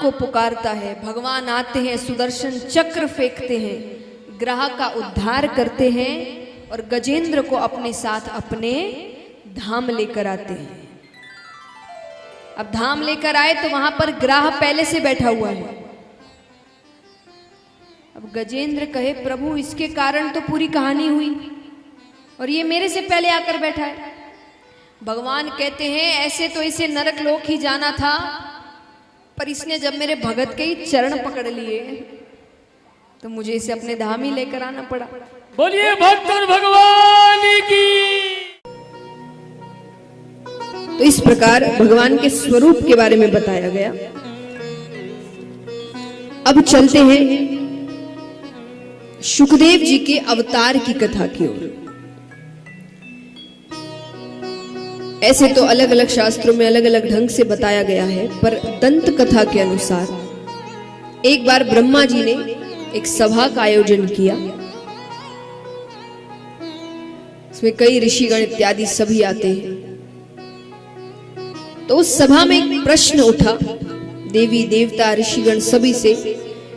को पुकारता है। भगवान आते हैं, सुदर्शन चक्र फेंकते हैं, ग्रह का उद्धार करते हैं और गजेंद्र को अपने साथ अपने धाम लेकर आते हैं। अब धाम लेकर आए तो वहां पर ग्रह पहले से बैठा हुआ है। अब गजेंद्र कहे प्रभु इसके कारण तो पूरी कहानी हुई और ये मेरे से पहले आकर बैठा है। भगवान कहते हैं ऐसे तो इसे नरक लोक ही जाना था, पर इसने जब मेरे भगत के ही चरण पकड़ लिए तो मुझे इसे अपने धाम ही लेकर आना पड़ा। बोलिए भक्त भगवान की। तो इस प्रकार भगवान के स्वरूप के बारे में बताया गया। अब चलते हैं शुकदेव जी के अवतार की कथा की ओर। ऐसे तो अलग अलग शास्त्रों में अलग अलग ढंग से बताया गया है, पर दंत कथा के अनुसार एक बार ब्रह्मा जी ने एक सभा का आयोजन किया। इसमें कई ऋषिगण इत्यादि सभी आते हैं। तो उस सभा में एक प्रश्न उठा देवी देवता ऋषिगण सभी से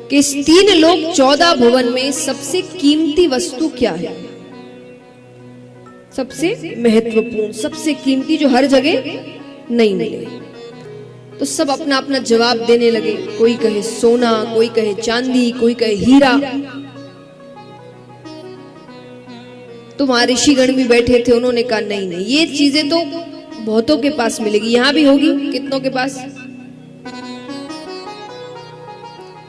कि इस 3 लोक 14 भुवन में सबसे कीमती वस्तु क्या है, सबसे महत्वपूर्ण, सबसे कीमती, जो हर जगह नहीं मिले। तो सब अपना अपना जवाब देने लगे। कोई कहे सोना, कोई कहे चांदी, कोई कहे हीरा। तो वहां ऋषिगण भी बैठे थे, उन्होंने कहा नहीं नहीं, ये चीजें तो बहुतों के पास मिलेगी, यहां भी होगी कितनों के पास।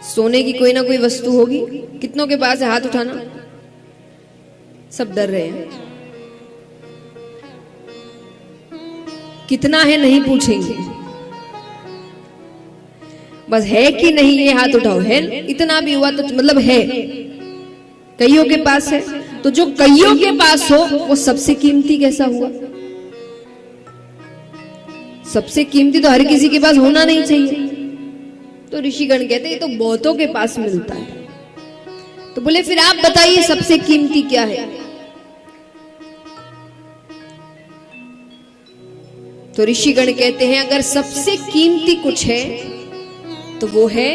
सोने की कोई ना कोई वस्तु होगी, कितनों के पास है, हाथ उठाना। सब डर रहे हैं। कितना है नहीं पूछेंगे, बस है कि नहीं ये हाथ उठाओ। है, इतना भी हुआ तो मतलब है, कईयों के पास है। तो जो कईयों के पास हो वो सबसे कीमती कैसा हुआ? सबसे कीमती तो हर किसी के पास होना नहीं चाहिए। तो ऋषिगण कहते हैं तो बहुतों के पास मिलता है। तो बोले फिर आप बताइए सबसे कीमती क्या है? तो ऋषिगण कहते हैं अगर सबसे कीमती कुछ है तो वो है